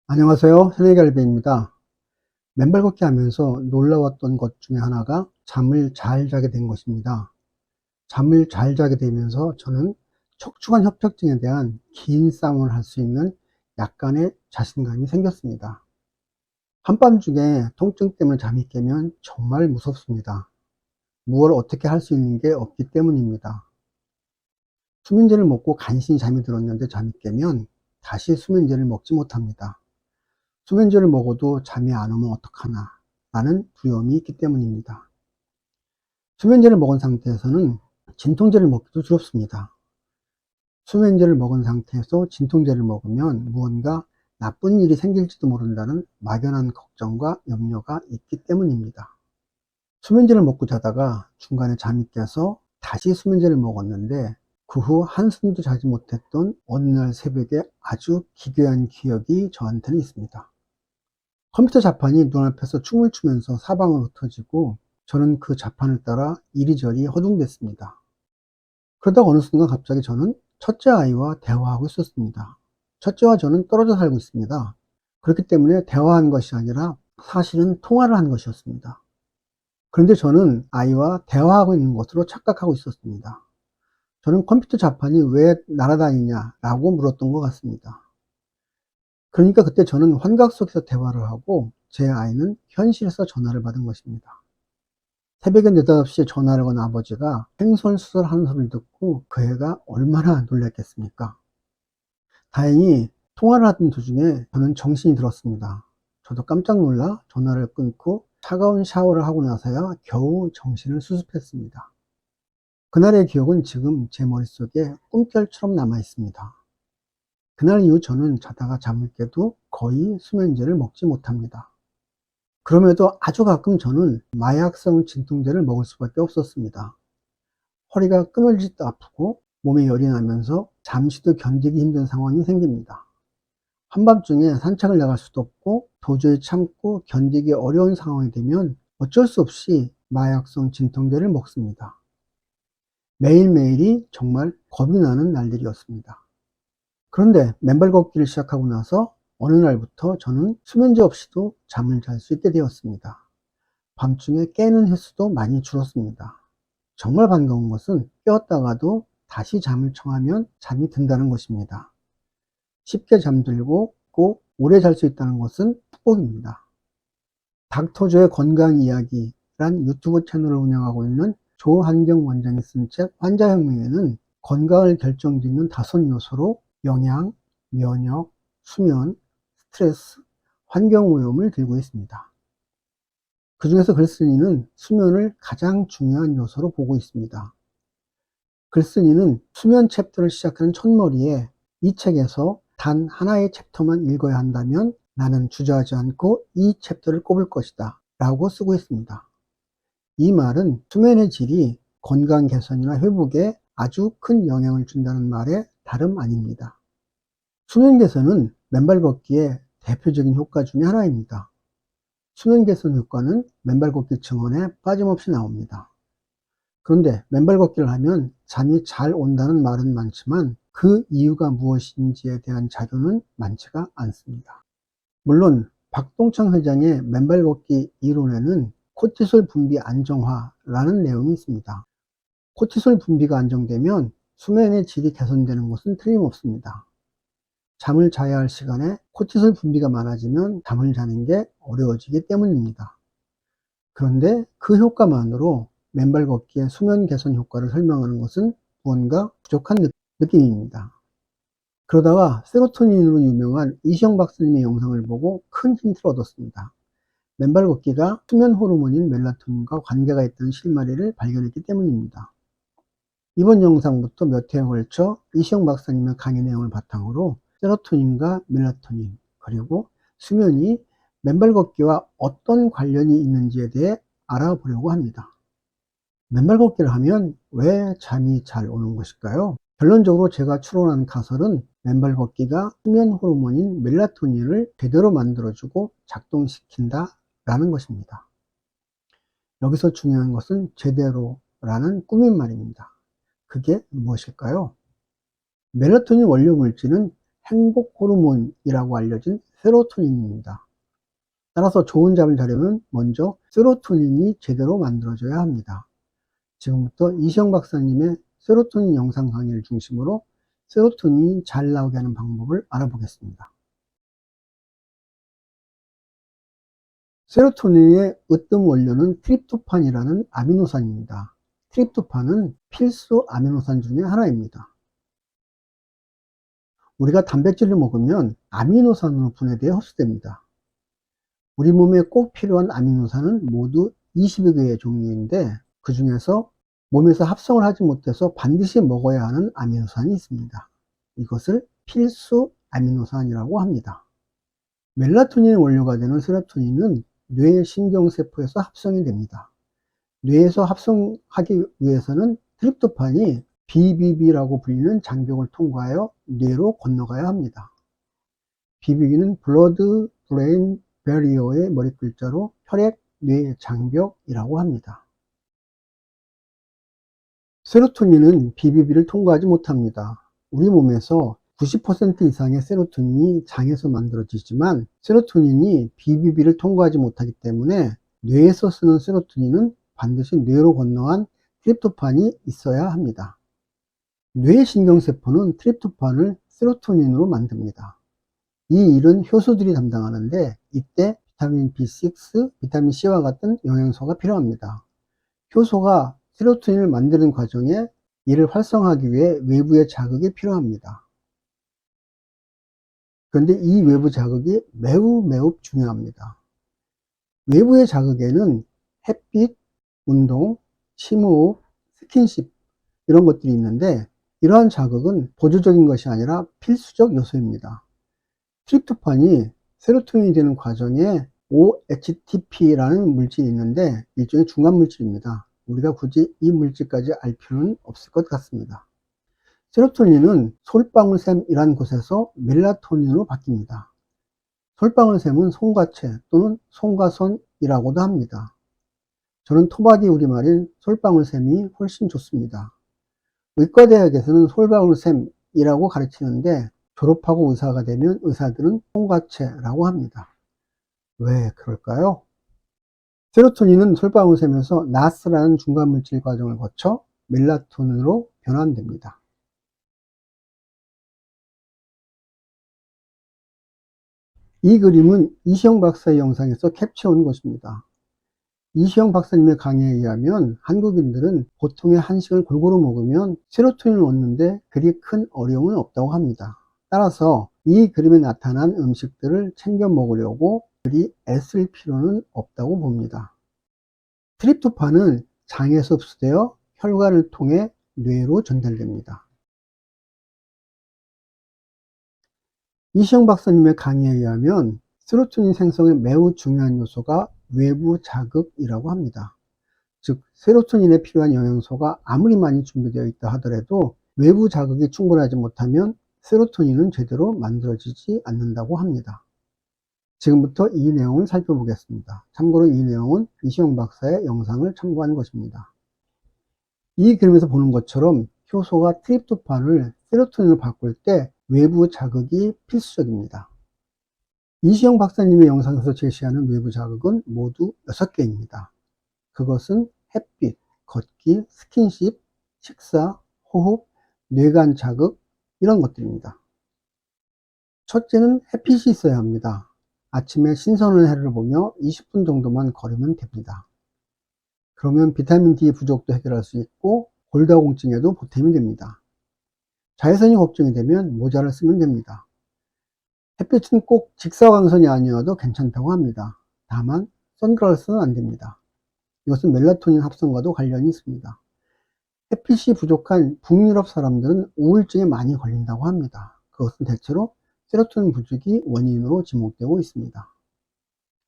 안녕하세요. 새내기갈배입니다. 맨발 걷기 하면서 놀라웠던 것 중에 하나가 잠을 잘 자게 된 것입니다. 잠을 잘 자게 되면서 저는 척추관 협착증에 대한 긴 싸움을 할 수 있는 약간의 자신감이 생겼습니다. 한밤중에 통증 때문에 잠이 깨면 정말 무섭습니다. 무엇을 어떻게 할 수 있는 게 없기 때문입니다. 수면제를 먹고 간신히 잠이 들었는데 잠이 깨면 다시 수면제를 먹지 못합니다. 수면제를 먹어도 잠이 안 오면 어떡하나 라는 두려움이 있기 때문입니다. 수면제를 먹은 상태에서는 진통제를 먹기도 두렵습니다. 수면제를 먹은 상태에서 진통제를 먹으면 무언가 나쁜 일이 생길지도 모른다는 막연한 걱정과 염려가 있기 때문입니다. 수면제를 먹고 자다가 중간에 잠이 깨서 다시 수면제를 먹었는데 그 후 한숨도 자지 못했던 어느 날 새벽에 아주 기괴한 기억이 저한테는 있습니다. 컴퓨터 자판이 눈앞에서 춤을 추면서 사방으로 흩어지고 저는 그 자판을 따라 이리저리 허둥댔습니다. 그러다가 어느 순간 갑자기 저는 첫째 아이와 대화하고 있었습니다. 첫째와 저는 떨어져 살고 있습니다. 그렇기 때문에 대화한 것이 아니라 사실은 통화를 한 것이었습니다. 그런데 저는 아이와 대화하고 있는 것으로 착각하고 있었습니다. 저는 컴퓨터 자판이 왜 날아다니냐라고 물었던 것 같습니다. 그러니까 그때 저는 환각 속에서 대화를 하고 제 아이는 현실에서 전화를 받은 것입니다. 새벽에 4-5시에 전화를 건 아버지가 횡설수설하는 소리를 듣고 그 애가 얼마나 놀랐겠습니까? 다행히 통화를 하던 도중에 저는 정신이 들었습니다. 저도 깜짝 놀라 전화를 끊고 차가운 샤워를 하고 나서야 겨우 정신을 수습했습니다. 그날의 기억은 지금 제 머릿속에 꿈결처럼 남아 있습니다. 그날 이후 저는 자다가 잠을 깨도 거의 수면제를 먹지 못합니다. 그럼에도 아주 가끔 저는 마약성 진통제를 먹을 수밖에 없었습니다. 허리가 끊어질 듯 아프고 몸에 열이 나면서 잠시도 견디기 힘든 상황이 생깁니다. 한밤중에 산책을 나갈 수도 없고 도저히 참고 견디기 어려운 상황이 되면 어쩔 수 없이 마약성 진통제를 먹습니다. 매일매일이 정말 겁이 나는 날들이었습니다. 그런데 맨발 걷기를 시작하고 나서 어느 날부터 저는 수면제 없이도 잠을 잘 수 있게 되었습니다. 밤중에 깨는 횟수도 많이 줄었습니다. 정말 반가운 것은 깨었다가도 다시 잠을 청하면 잠이 든다는 것입니다. 쉽게 잠들고 꼭 오래 잘 수 있다는 것은 축복입니다. 닥터조의 건강 이야기란 유튜브 채널을 운영하고 있는 조한경 원장이 쓴 책 환자혁명에는 건강을 결정짓는 5 요소로 영양, 면역, 수면, 스트레스, 환경오염을 들고 있습니다. 그 중에서 글쓴이는 수면을 가장 중요한 요소로 보고 있습니다. 글쓴이는 수면 챕터를 시작하는 첫머리에 이 책에서 단 하나의 챕터만 읽어야 한다면 나는 주저하지 않고 이 챕터를 꼽을 것이다 라고 쓰고 있습니다. 이 말은 수면의 질이 건강 개선이나 회복에 아주 큰 영향을 준다는 말의 다름 아닙니다. 수면 개선은 맨발 걷기의 대표적인 효과 중에 하나입니다. 수면 개선 효과는 맨발 걷기 증언에 빠짐없이 나옵니다. 그런데 맨발 걷기를 하면 잠이 잘 온다는 말은 많지만 그 이유가 무엇인지에 대한 자료는 많지가 않습니다. 물론 박동창 회장의 맨발 걷기 이론에는 코티솔 분비 안정화라는 내용이 있습니다. 코티솔 분비가 안정되면 수면의 질이 개선되는 것은 틀림없습니다. 잠을 자야 할 시간에 코티솔 분비가 많아지면 잠을 자는 게 어려워지기 때문입니다. 그런데 그 효과만으로 맨발 걷기의 수면 개선 효과를 설명하는 것은 무언가 부족한 느낌입니다. 그러다가 세로토닌으로 유명한 이시영 박사님의 영상을 보고 큰 힌트를 얻었습니다. 맨발 걷기가 수면 호르몬인 멜라토닌과 관계가 있다는 실마리를 발견했기 때문입니다. 이번 영상부터 몇 회에 걸쳐 이시영 박사님의 강의 내용을 바탕으로 세로토닌과 멜라토닌 그리고 수면이 맨발 걷기와 어떤 관련이 있는지에 대해 알아보려고 합니다. 맨발 걷기를 하면 왜 잠이 잘 오는 것일까요? 결론적으로 제가 추론한 가설은 맨발 걷기가 수면 호르몬인 멜라토닌을 제대로 만들어주고 작동시킨다 라는 것입니다. 여기서 중요한 것은 제대로라는 꾸민 말입니다. 그게 무엇일까요? 멜라토닌 원료 물질은 행복 호르몬이라고 알려진 세로토닌입니다. 따라서 좋은 잠을 자려면 먼저 세로토닌이 제대로 만들어져야 합니다. 지금부터 이시영 박사님의 세로토닌 영상 강의를 중심으로 세로토닌이 잘 나오게 하는 방법을 알아보겠습니다. 세로토닌의 으뜸 원료는 트립토판이라는 아미노산입니다. 트립토판은 필수 아미노산 중에 하나입니다. 우리가 단백질을 먹으면 아미노산으로 분해되어 흡수됩니다. 우리 몸에 꼭 필요한 아미노산은 모두 20여 개의 종류인데 그 중에서 몸에서 합성을 하지 못해서 반드시 먹어야 하는 아미노산이 있습니다. 이것을 필수 아미노산이라고 합니다. 멜라토닌 원료가 되는 세로토닌은 뇌 신경세포에서 합성이 됩니다. 뇌에서 합성하기 위해서는 트립토판이 BBB라고 불리는 장벽을 통과하여 뇌로 건너가야 합니다. BBB는 Blood Brain Barrier의 머릿글자로 혈액 뇌 장벽이라고 합니다. 세로토닌은 BBB를 통과하지 못합니다. 우리 몸에서 90% 이상의 세로토닌이 장에서 만들어지지만 세로토닌이 BBB를 통과하지 못하기 때문에 뇌에서 쓰는 세로토닌은 반드시 뇌로 건너간 트립토판이 있어야 합니다. 뇌신경세포는 트립토판을 세로토닌으로 만듭니다. 이 일은 효소들이 담당하는데 이때 비타민 B6, 비타민 C와 같은 영양소가 필요합니다. 효소가 세로토닌을 만드는 과정에 이를 활성화하기 위해 외부의 자극이 필요합니다. 그런데 이 외부 자극이 매우 중요합니다. 외부의 자극에는 햇빛, 운동, 심호흡, 스킨십 이런 것들이 있는데 이러한 자극은 보조적인 것이 아니라 필수적 요소입니다. 트립토판이 세로토닌이 되는 과정에 OHTP라는 물질이 있는데 일종의 중간 물질입니다. 우리가 굳이 이 물질까지 알 필요는 없을 것 같습니다. 세로토닌은 솔방울샘이라는 곳에서 멜라토닌으로 바뀝니다. 솔방울샘은 송과체 또는 송과선이라고도 합니다. 저는 토박이 우리말인 솔방울샘이 훨씬 좋습니다. 의과대학에서는 솔방울샘이라고 가르치는데 졸업하고 의사가 되면 의사들은 송과체라고 합니다. 왜 그럴까요? 세로토닌은 솔방울샘에서 나스라는 중간물질 과정을 거쳐 멜라토닌으로 변환됩니다. 이 그림은 이시영 박사의 영상에서 캡처한 것입니다. 이시영 박사님의 강의에 의하면 한국인들은 보통의 한식을 골고루 먹으면 세로토닌을 얻는데 그리 큰 어려움은 없다고 합니다. 따라서 이 그림에 나타난 음식들을 챙겨 먹으려고 그리 애쓸 필요는 없다고 봅니다. 트립토판은 장에서 흡수되어 혈관을 통해 뇌로 전달됩니다. 이시영 박사님의 강의에 의하면 세로토닌 생성에 매우 중요한 요소가 외부 자극이라고 합니다. 즉 세로토닌에 필요한 영양소가 아무리 많이 준비되어 있다 하더라도 외부 자극이 충분하지 못하면 세로토닌은 제대로 만들어지지 않는다고 합니다. 지금부터 이 내용을 살펴보겠습니다. 참고로 이 내용은 이시영 박사의 영상을 참고한 것입니다. 이 그림에서 보는 것처럼 효소가 트립토판을 세로토닌으로 바꿀 때 외부 자극이 필수적입니다. 이시영 박사님의 영상에서 제시하는 외부 자극은 모두 6개입니다. 그것은 햇빛, 걷기, 스킨십, 식사, 호흡, 뇌관 자극 이런 것들입니다. 첫째는 햇빛이 있어야 합니다. 아침에 신선한 해를 보며 20분 정도만 걸으면 됩니다. 그러면 비타민 D 부족도 해결할 수 있고 골다공증에도 보탬이 됩니다. 자외선이 걱정이 되면 모자를 쓰면 됩니다. 햇빛은 꼭 직사광선이 아니어도 괜찮다고 합니다. 다만 선글라스는 안 됩니다. 이것은 멜라토닌 합성과도 관련이 있습니다. 햇빛이 부족한 북유럽 사람들은 우울증에 많이 걸린다고 합니다. 그것은 대체로 세로토닌 부족이 원인으로 지목되고 있습니다.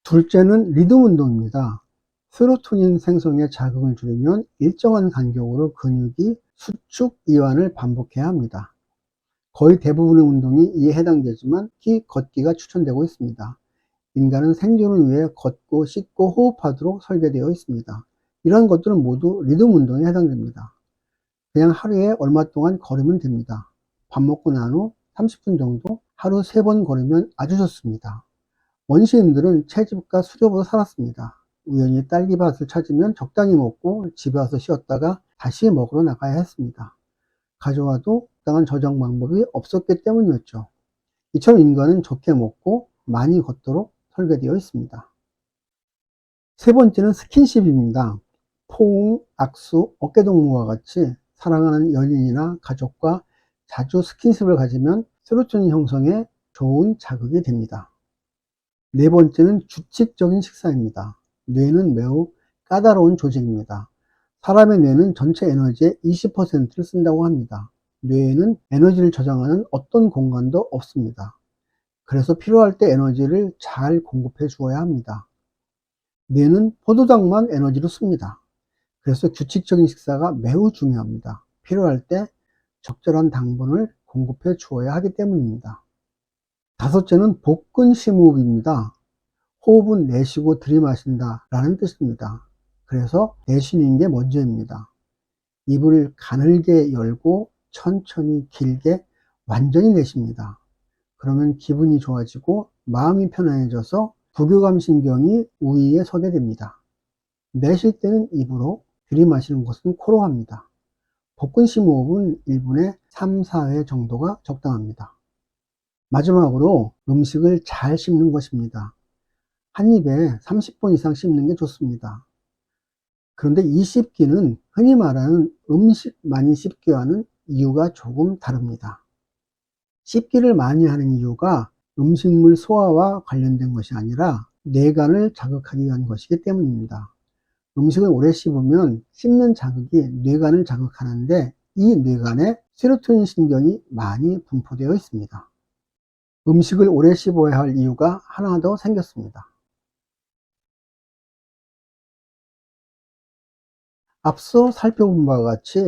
둘째는 리듬 운동입니다. 세로토닌 생성에 자극을 주려면 일정한 간격으로 근육이 수축, 이완을 반복해야 합니다. 거의 대부분의 운동이 이에 해당되지만 특히 걷기가 추천되고 있습니다. 인간은 생존을 위해 걷고 씻고 호흡하도록 설계되어 있습니다. 이런 것들은 모두 리듬 운동에 해당됩니다. 그냥 하루에 얼마 동안 걸으면 됩니다. 밥 먹고 난 후 30분 정도 하루 3번 걸으면 아주 좋습니다. 원시인들은 채집과 수렵으로 살았습니다. 우연히 딸기밭을 찾으면 적당히 먹고 집에 와서 쉬었다가 다시 먹으러 나가야 했습니다. 가져와도 적당한 저장 방법이 없었기 때문이었죠. 이처럼 인간은 적게 먹고 많이 걷도록 설계되어 있습니다. 세 번째는 스킨십입니다. 포옹, 악수, 어깨동무와 같이 사랑하는 연인이나 가족과 자주 스킨십을 가지면 세로토닌 형성에 좋은 자극이 됩니다. 네 번째는 규칙적인 식사입니다. 뇌는 매우 까다로운 조직입니다. 사람의 뇌는 전체 에너지의 20%를 쓴다고 합니다. 뇌에는 에너지를 저장하는 어떤 공간도 없습니다. 그래서 필요할 때 에너지를 잘 공급해 주어야 합니다. 뇌는 포도당만 에너지로 씁니다. 그래서 규칙적인 식사가 매우 중요합니다. 필요할 때 적절한 당분을 공급해 주어야 하기 때문입니다. 다섯째는 복근 심호흡입니다. 호흡은 내쉬고 들이마신다 라는 뜻입니다. 그래서 내쉬는 게 먼저입니다. 입을 가늘게 열고 천천히 길게 완전히 내쉽니다. 그러면 기분이 좋아지고 마음이 편안해져서 부교감 신경이 우위에 서게 됩니다. 내쉴 때는 입으로, 들이마시는 것은 코로 합니다. 복근 심호흡은 1분에 3, 4회 정도가 적당합니다. 마지막으로 음식을 잘 씹는 것입니다. 한 입에 30번 이상 씹는 게 좋습니다. 그런데 이 씹기는 흔히 말하는 음식 많이 씹기와는 이유가 조금 다릅니다. 씹기를 많이 하는 이유가 음식물 소화와 관련된 것이 아니라 뇌관을 자극하기 위한 것이기 때문입니다. 음식을 오래 씹으면 씹는 자극이 뇌관을 자극하는데 이 뇌관에 세로토닌 신경이 많이 분포되어 있습니다. 음식을 오래 씹어야 할 이유가 하나 더 생겼습니다. 앞서 살펴본 바와 같이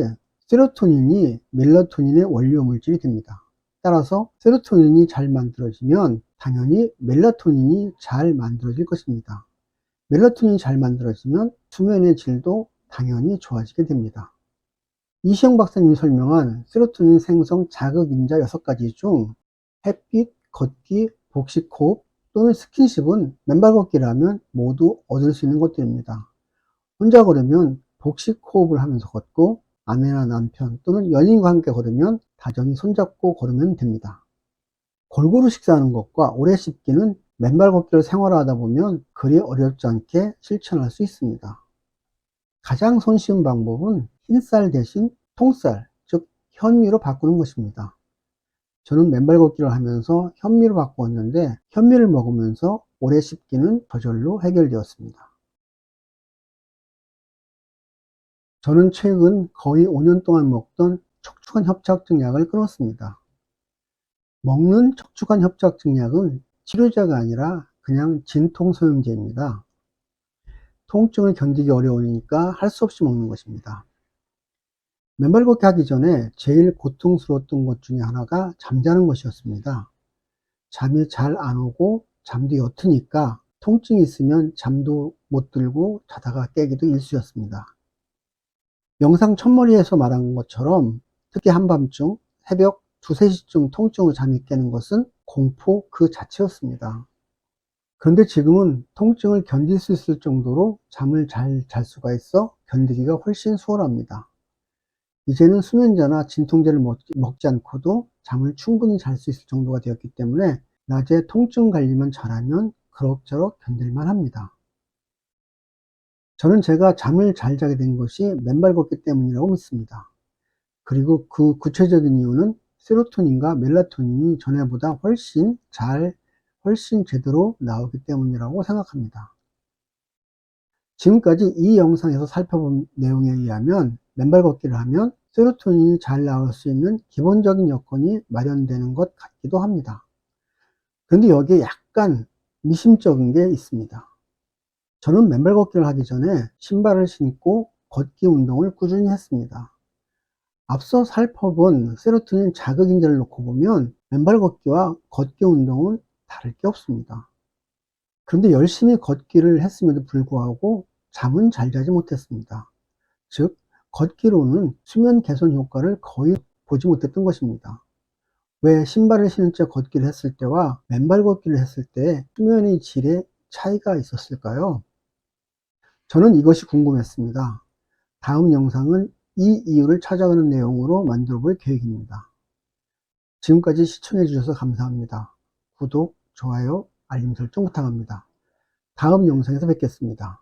세로토닌이 멜라토닌의 원료 물질이 됩니다. 따라서 세로토닌이 잘 만들어지면 당연히 멜라토닌이 잘 만들어질 것입니다. 멜라토닌이 잘 만들어지면 수면의 질도 당연히 좋아지게 됩니다. 이시영 박사님이 설명한 세로토닌 생성 자극인자 6가지 중 햇빛, 걷기, 복식 호흡 또는 스킨십은 맨발 걷기를 하면 모두 얻을 수 있는 것들입니다. 혼자 걸으면 복식 호흡을 하면서 걷고 아내나 남편 또는 연인과 함께 걸으면 다정히 손잡고 걸으면 됩니다. 골고루 식사하는 것과 오래 씹기는 맨발 걷기를 생활화하다 보면 그리 어렵지 않게 실천할 수 있습니다. 가장 손쉬운 방법은 흰쌀 대신 통쌀, 즉 현미로 바꾸는 것입니다. 저는 맨발 걷기를 하면서 현미로 바꾸었는데 현미를 먹으면서 오래 씹기는 저절로 해결되었습니다. 저는 최근 거의 5년 동안 먹던 척추관 협착증 약을 끊었습니다. 먹는 척추관 협착증 약은 치료제가 아니라 그냥 진통소염제입니다. 통증을 견디기 어려우니까 할 수 없이 먹는 것입니다. 맨발 걷기 하기 전에 제일 고통스러웠던 것 중에 하나가 잠자는 것이었습니다. 잠이 잘 안 오고 잠도 옅으니까 통증이 있으면 잠도 못 들고 자다가 깨기도 일쑤였습니다. 영상 첫머리에서 말한 것처럼 특히 한밤중 새벽 2, 3시쯤 통증으로 잠이 깨는 것은 공포 그 자체였습니다. 그런데 지금은 통증을 견딜 수 있을 정도로 잠을 잘 잘 수가 있어 견디기가 훨씬 수월합니다. 이제는 수면제나 진통제를 먹지 않고도 잠을 충분히 잘 수 있을 정도가 되었기 때문에 낮에 통증 관리만 잘하면 그럭저럭 견딜만 합니다. 저는 제가 잠을 잘 자게 된 것이 맨발 걷기 때문이라고 믿습니다. 그리고 그 구체적인 이유는 세로토닌과 멜라토닌이 전에보다 훨씬 제대로 나오기 때문이라고 생각합니다. 지금까지 이 영상에서 살펴본 내용에 의하면 맨발 걷기를 하면 세로토닌이 잘 나올 수 있는 기본적인 여건이 마련되는 것 같기도 합니다. 그런데 여기에 약간 미심쩍은 게 있습니다. 저는 맨발 걷기를 하기 전에 신발을 신고 걷기 운동을 꾸준히 했습니다. 앞서 살펴본 세로토닌 자극인자를 놓고 보면 맨발 걷기와 걷기 운동은 다를 게 없습니다. 그런데 열심히 걷기를 했음에도 불구하고 잠은 잘 자지 못했습니다. 즉 걷기로는 수면 개선 효과를 거의 보지 못했던 것입니다. 왜 신발을 신은 채 걷기를 했을 때와 맨발 걷기를 했을 때 수면의 질에 차이가 있었을까요? 저는 이것이 궁금했습니다. 다음 영상은 이 이유를 찾아가는 내용으로 만들어 볼 계획입니다. 지금까지 시청해 주셔서 감사합니다. 구독, 좋아요, 알림 설정 부탁합니다. 다음 영상에서 뵙겠습니다.